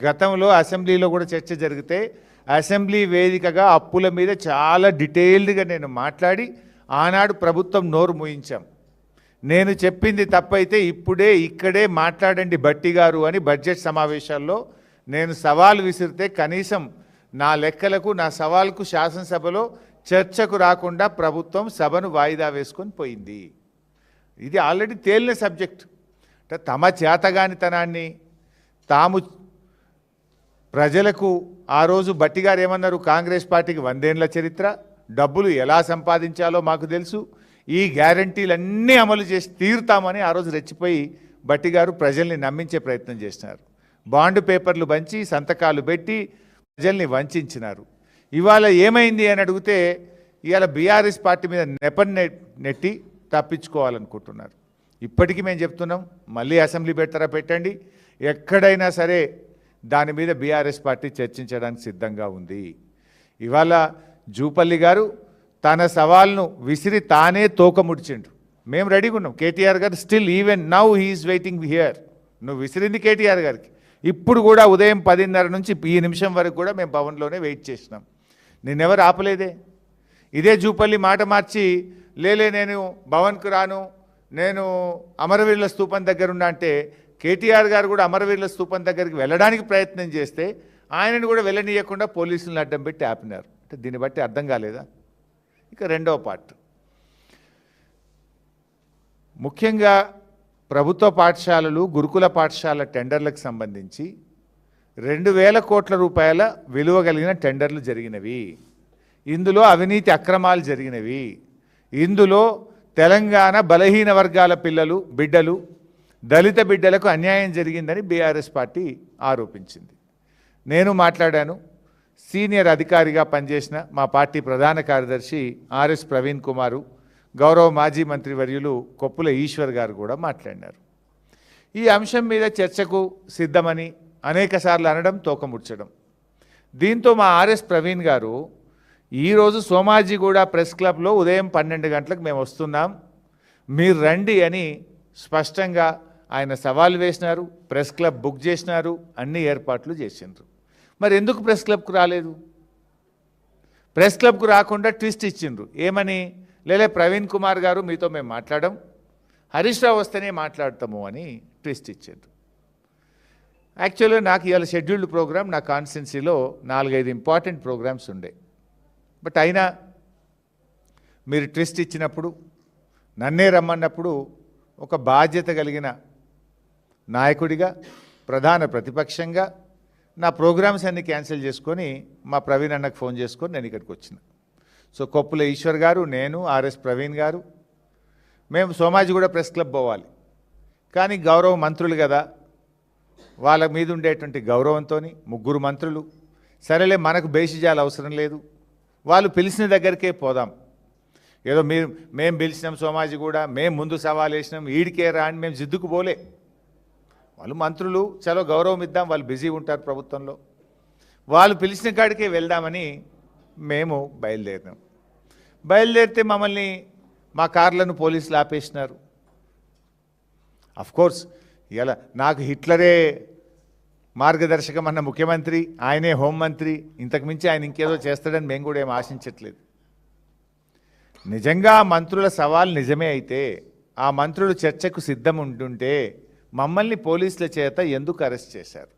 గతంలో అసెంబ్లీలో కూడా చర్చ జరిగితే అసెంబ్లీ వేదికగా అప్పుల మీద చాలా డీటెయిల్డ్గా నేను మాట్లాడి ఆనాడు ప్రభుత్వం నోరు మూయించాం. నేను చెప్పింది తప్పైతే ఇక్కడే మాట్లాడండి భట్టి గారు అని బడ్జెట్ సమావేశాల్లో నేను సవాల్ విసిరితే కనీసం నా లెక్కలకు నా సవాల్కు శాసనసభలో చర్చకు రాకుండా ప్రభుత్వం సభను వాయిదా వేసుకొని పోయింది. ఇది ఆల్రెడీ తేలిన సబ్జెక్ట్. తమ చేతగానితనాన్ని తాము ప్రజలకు ఆ రోజు భట్టి గారు ఏమన్నారు, కాంగ్రెస్ పార్టీకి 100 ఏళ్ల చరిత్ర, డబ్బులు ఎలా సంపాదించాలో మాకు తెలుసు, ఈ గ్యారంటీలన్నీ అమలు చేసి తీరుతామని ఆ రోజు రెచ్చిపోయి భట్టి గారు ప్రజల్ని నమ్మించే ప్రయత్నం చేసినారు. బాండ్ పేపర్లు పంచి సంతకాలు పెట్టి ప్రజల్ని వంచినారు. ఇవాళ ఏమైంది అని అడిగితే ఇవాళ బీఆర్ఎస్ పార్టీ మీద నెట్టి తప్పించుకోవాలనుకుంటున్నారు. ఇప్పటికీ మేము చెప్తున్నాం, మళ్ళీ అసెంబ్లీ పెడతారా పెట్టండి, ఎక్కడైనా సరే దాని మీద బీఆర్ఎస్ పార్టీ చర్చించడానికి సిద్ధంగా ఉంది. ఇవాళ జూపల్లి గారు తన సవాల్ను విసిరి తానే తోక ముడిచిండు. మేము రెడీగా ఉన్నాం. కేటీఆర్ గారు still even now he's waiting here. నువ్వు విసిరింది కేటీఆర్ గారికి. ఇప్పుడు కూడా ఉదయం 10:30 నుంచి ఈ నిమిషం వరకు కూడా మేము భవన్లోనే వెయిట్ చేసినాం. నిన్నెవరు ఆపలేదే. ఇదే జూపల్లి మాట మార్చి లేలే నేను భవన్కు రాను, నేను అమరవీరుల స్తూపం దగ్గర ఉన్నా అంటే కేటీఆర్ గారు కూడా అమరవీరుల స్తూపం దగ్గరికి వెళ్ళడానికి ప్రయత్నం చేస్తే ఆయనను కూడా వెళ్ళనీయకుండా పోలీసులను అడ్డం పెట్టి ఆపినారు. అంటే దీన్ని బట్టి అర్థం కాలేదా? ఇక రెండవ పార్ట్, ముఖ్యంగా ప్రభుత్వ పాఠశాలలు గురుకుల పాఠశాల టెండర్లకు సంబంధించి 2,000 కోట్ల రూపాయల విలువ కలిగిన టెండర్లు జరిగినవి. ఇందులో అవినీతి అక్రమాలు జరిగినవి. ఇందులో తెలంగాణ బలహీన వర్గాల బిడ్డలు దళిత బిడ్డలకు అన్యాయం జరిగిందని బీఆర్ఎస్ పార్టీ ఆరోపించింది. నేను మాట్లాడాను. సీనియర్ అధికారిగా పనిచేసిన మా పార్టీ ప్రధాన కార్యదర్శి ఆర్ఎస్ ప్రవీణ్ కుమారు, గౌరవ మాజీ మంత్రివర్యులు కొప్పుల ఈశ్వర్ గారు కూడా మాట్లాడినారు. ఈ అంశం మీద చర్చకు సిద్ధమని అనేకసార్లు అనడం, తోకముడ్చడం. దీంతో మా ఆర్ఎస్ ప్రవీణ్ గారు ఈరోజు సోమాజిగూడ ప్రెస్ క్లబ్లో ఉదయం 12 గంటలకు మేము వస్తున్నాం, మీరు రండి అని స్పష్టంగా ఆయన సవాల్ వేసినారు. ప్రెస్ క్లబ్ బుక్ చేసినారు, అన్ని ఏర్పాట్లు చేసినారు. మరి ఎందుకు ప్రెస్ క్లబ్కు రాలేదు? ప్రెస్ క్లబ్కు రాకుండా ట్విస్ట్ ఇచ్చిండ్రు. ఏమని? లేలే ప్రవీణ్ కుమార్ గారు మీతో మేము మాట్లాడడం, హరీష్ రావు వస్తేనే మాట్లాడతాము అని ట్విస్ట్ ఇచ్చిండ్రు. యాక్చువల్గా నాకు ఇవాళ షెడ్యూల్డ్ ప్రోగ్రామ్ నా కాన్స్టిట్యున్సీలో 4-5 ఇంపార్టెంట్ ప్రోగ్రామ్స్ ఉండే. బట్ అయినా మీరు ట్విస్ట్ ఇచ్చినప్పుడు, నన్నే రమ్మన్నప్పుడు ఒక బాధ్యత కలిగిన నాయకుడిగా, ప్రధాన ప్రతిపక్షంగా నా ప్రోగ్రామ్స్ అన్నీ క్యాన్సిల్ చేసుకొని మా ప్రవీణ్ అన్నకు ఫోన్ చేసుకొని నేను ఇక్కడికి వచ్చిన. సో కొప్పుల ఈశ్వర్ గారు, నేను, ఆర్ఎస్ ప్రవీణ్ గారు, మేము సోమాజిగూడ ప్రెస్ క్లబ్ పోవాలి. కానీ గౌరవ మంత్రులు కదా, వాళ్ళ మీద ఉండేటువంటి గౌరవంతో 3 మంత్రులు, సరేలే మనకు బేసిజాలు అవసరం లేదు, వాళ్ళు పిలిచిన దగ్గరికే పోదాం, ఏదో మేము పిలిచినాం సోమాజిగూడ, మేము ముందు సవాల్ వేసినాం, ఈడికే రా అని మేము జిద్దుకు పోలే. వాళ్ళు మంత్రులు, చలో గౌరవం ఇద్దాం, వాళ్ళు బిజీ ఉంటారు ప్రభుత్వంలో, వాళ్ళు పిలిచిన కాడికే వెళ్దామని మేము బయలుదేరినాం. బయలుదేరితే మమ్మల్ని మా కార్లను పోలీసులు ఆపేసినారు. అఫ్కోర్స్ ఇలా నాకు హిట్లరే మార్గదర్శకం అన్న ముఖ్యమంత్రి, ఆయనే హోంమంత్రి, ఇంతకుమించి ఆయన ఇంకేదో చేస్తాడని మేము కూడా ఏం ఆశించట్లేదు. నిజంగా మంత్రుల సవాల్ నిజమే అయితే, ఆ మంత్రులు చర్చకు సిద్ధం ఉంటుంటే మమ్మల్ని పోలీసుల చేత ఎందుకు అరెస్ట్ చేశారు?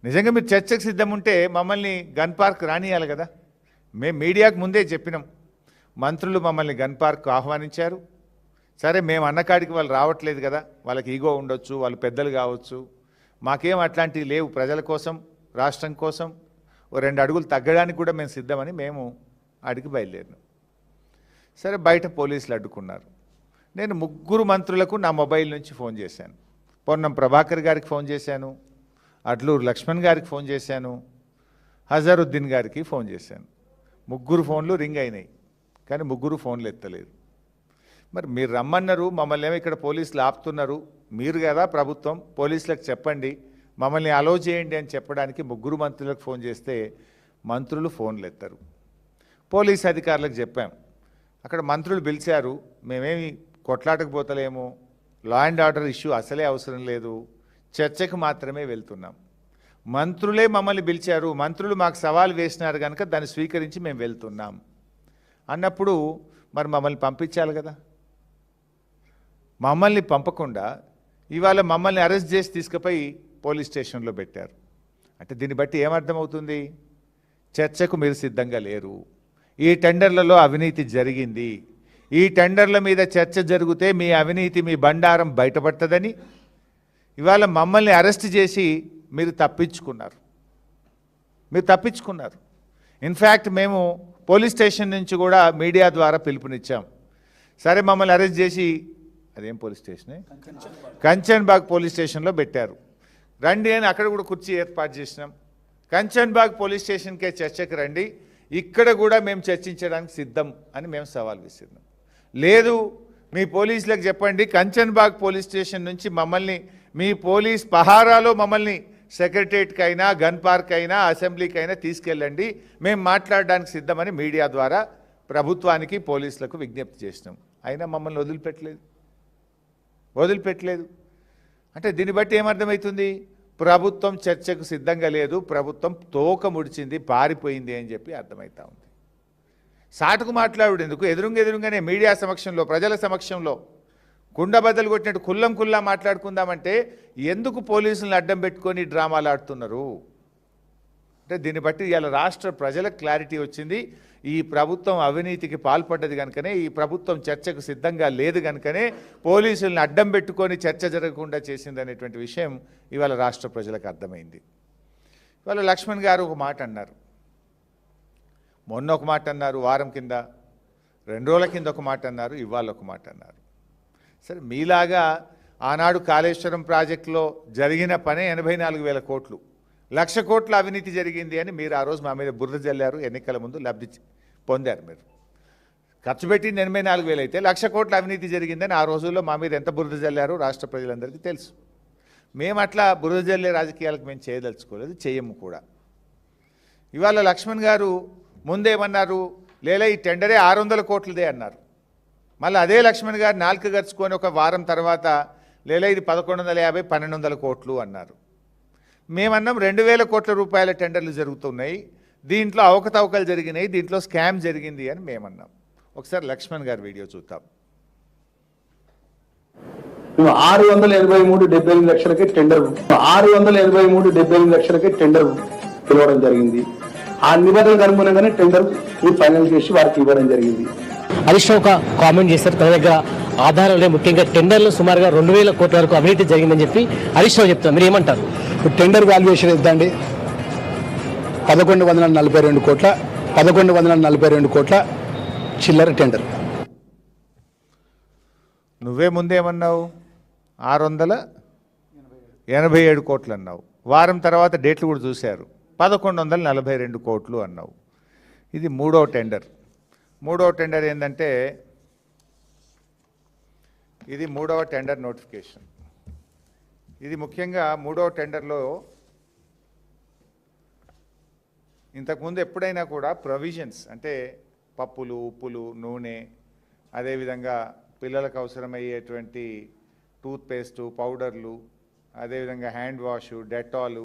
నిజంగా మీరు చర్చకు సిద్ధం ఉంటే మమ్మల్ని గన్ పార్క్ రానియాలి కదా. మేము మీడియాకు ముందే చెప్పినాం, మంత్రులు మమ్మల్ని గన్ పార్క్ ఆహ్వానించారు. సరే, మేము అన్నకాడికి వాళ్ళు రావట్లేదు కదా, వాళ్ళకి ఈగో ఉండొచ్చు, వాళ్ళు పెద్దలు కావచ్చు, మాకేం అట్లాంటివి లేవు, ప్రజల కోసం, రాష్ట్రం కోసం 2 అడుగులు తగ్గడానికి కూడా మేము సిద్ధమని మేము అడిగి బయలుదేరినాం. సరే, బయట పోలీసులు అడ్డుకున్నారు. నేను 3 మంత్రులకు నా మొబైల్ నుంచి ఫోన్ చేశాను. పొన్నం ప్రభాకర్ గారికి ఫోన్ చేశాను, అడ్లూరు లక్ష్మణ్ గారికి ఫోన్ చేశాను, హజారుద్దీన్ గారికి ఫోన్ చేశాను. 3 ఫోన్లు రింగ్ అయినాయి, కానీ 3 ఫోన్లు ఎత్తలేదు. మరి మీరు రమ్మన్నారు, మమ్మల్ని ఏమో ఇక్కడ పోలీసులు ఆపుతున్నారు, మీరు కదా ప్రభుత్వం, పోలీసులకు చెప్పండి, మమ్మల్ని అలో చేయండి అని చెప్పడానికి 3 మంత్రులకు ఫోన్ చేస్తే మంత్రులు ఫోన్లు ఎత్తారు. పోలీస్ అధికారులకు చెప్పాం, అక్కడ మంత్రులు పిలిచారు, మేమేమి కొట్లాటకు పోతలేము, లా అండ్ ఆర్డర్ ఇష్యూ అసలే అవసరం లేదు, చర్చకు మాత్రమే వెళ్తున్నాం. మంత్రులే మమ్మల్ని పిలిచారు, మంత్రులు మాకు సవాల్ వేసినారు కనుక దాన్ని స్వీకరించి మేము వెళ్తున్నాం అన్నప్పుడు మరి మమ్మల్ని పంపించాలి కదా. మమ్మల్ని పంపకుండా ఇవాళ మమ్మల్ని అరెస్ట్ చేసి తీసుకుపోయి పోలీస్ స్టేషన్లో పెట్టారు. అంటే దీన్ని బట్టి ఏమర్థమవుతుంది? చర్చకు మీరు సిద్ధంగా లేరు. ఈ టెండర్లలో అవినీతి జరిగింది, ఈ టెండర్ల మీద చర్చ జరిగితే మీ అవినీతి, మీ బండారం బయటపడుతుందని ఇవాళ మమ్మల్ని అరెస్ట్ చేసి మీరు తప్పించుకున్నారు. ఇన్ఫ్యాక్ట్ మేము పోలీస్ స్టేషన్ నుంచి కూడా మీడియా ద్వారా పిలుపునిచ్చాం. సరే మమ్మల్ని అరెస్ట్ చేసి అదేం పోలీస్ స్టేషనే, కంచన్బాగ్ పోలీస్ స్టేషన్లో పెట్టారు, రండి అని అక్కడ కూడా కుర్చీ ఏర్పాటు చేసినాం. కంచన్బాగ్ పోలీస్ స్టేషన్కే చర్చకు రండి, ఇక్కడ కూడా మేము చర్చించడానికి సిద్ధం అని మేము సవాల్ విసిరినాం. లేదు మీ పోలీసులకు చెప్పండి, కంచన్బాగ్ పోలీస్ స్టేషన్ నుంచి మమ్మల్ని మీ పోలీస్ పహారాలో మమ్మల్ని సెక్రటరియట్కి అయినా, గన్ పార్క్ అయినా, అసెంబ్లీకి అయినా తీసుకెళ్ళండి, మేము మాట్లాడడానికి సిద్ధమని మీడియా ద్వారా ప్రభుత్వానికి, పోలీసులకు విజ్ఞప్తి చేసినాం. అయినా మమ్మల్ని వదిలిపెట్టలేదు. అంటే దీన్ని బట్టి ఏమర్థమవుతుంది? ప్రభుత్వం చర్చకు సిద్ధంగా లేదు, ప్రభుత్వం తోక ముడిచింది, పారిపోయింది అని చెప్పి అర్థమవుతా ఉంది. సాటుకు మాట్లాడు ఎందుకు? ఎదురుగానే మీడియా సమక్షంలో, ప్రజల సమక్షంలో కుండబద్దలు కొట్టినట్టు కుల్లా మాట్లాడుకుందామంటే ఎందుకు పోలీసులను అడ్డం పెట్టుకొని డ్రామాలు ఆడుతున్నారు? అంటే దీన్ని బట్టి ఇలా రాష్ట్ర ప్రజలకు క్లారిటీ వచ్చింది. ఈ ప్రభుత్వం అవినీతికి పాల్పడ్డది కనుకనే, ఈ ప్రభుత్వం చర్చకు సిద్ధంగా లేదు కనుకనే పోలీసులను అడ్డం పెట్టుకొని చర్చ జరగకుండా చేసింది అనేటువంటి విషయం ఇవాళ రాష్ట్ర ప్రజలకు అర్థమైంది. ఇవాళ లక్ష్మణ్ గారు ఒక మాట అన్నారు, మొన్న ఒక మాట అన్నారు, వారం కింద 2 రోజుల కింద ఒక మాట అన్నారు, ఇవాళ ఒక మాట అన్నారు. సరే మీలాగా ఆనాడు కాళేశ్వరం ప్రాజెక్టులో జరిగిన పనే 84,000 కోట్లు, 1,00,000 కోట్ల అవినీతి జరిగింది అని మీరు ఆ రోజు మా మీద బురద జల్లారు. ఎన్నికల ముందు లబ్ధి పొందారు. మీరు ఖర్చు పెట్టింది 84,000 అయితే 1,00,000 కోట్ల అవినీతి జరిగిందని ఆ రోజుల్లో మా మీద ఎంత బురద జల్లారో రాష్ట్ర ప్రజలందరికీ తెలుసు. మేము అట్లా బురద జల్లే రాజకీయాలకు మేము చేయదలుచుకోలేదు, చేయము కూడా. ఇవాళ లక్ష్మణ్ గారు ముందేమన్నారు? లేలా ఈ టెండరే 600 కోట్లదే అన్నారు. మళ్ళీ అదే లక్ష్మణ్ గారు నాలుక గరుచుకొని ఒక వారం తర్వాత లేలా ఇది 1150, 1200 కోట్లు అన్నారు. మేమన్నాం 2,000 కోట్ల రూపాయల టెండర్లు జరుగుతున్నాయి, దీంట్లో అవకతవకలు జరిగినాయి, దీంట్లో స్కామ్ జరిగింది అని మేమన్నాం. ఒకసారి లక్ష్మణ్ గారి వీడియో చూద్దాం. 683.78 లక్షలకి టెండర్ 683.78 లక్షలకి టెండర్ పిలవడం జరిగింది. ఆ నిబంధనలకు అనుగుణంగానే టెండర్ ఫైనల్ చేసి వారికి ఇవ్వడం జరిగింది. హరీష్ రావు ఒక కామెంట్ చేశారు, తన దగ్గర ఆధారాలు ముఖ్యంగా టెండర్లు సుమారుగా 2,000 కోట్ల వరకు అవినీతి జరిగిందని చెప్పి హరీష్ రావు చెప్తారు. మీరు ఏమంటారు? టెండర్ వాల్యుయేషన్ ఎంత అండి? 1142 కోట్ల చిల్లర టెండర్. నువ్వే ముందేమన్నావు? 687 కోట్లు అన్నావు. వారం తర్వాత డేట్లు కూడా చూశారు, 1142 కోట్లు అన్నావు. ఇది మూడో టెండర్ ఏంటంటే ఇది మూడవ టెండర్ నోటిఫికేషన్. ఇది ముఖ్యంగా మూడవ టెండర్లో ఇంతకుముందు ఎప్పుడైనా కూడా ప్రొవిజన్స్ అంటే పప్పులు, ఉప్పులు, నూనె, అదేవిధంగా పిల్లలకు అవసరమయ్యేటువంటి టూత్పేస్టు, పౌడర్లు, అదేవిధంగా హ్యాండ్ వాషు, డెటాలు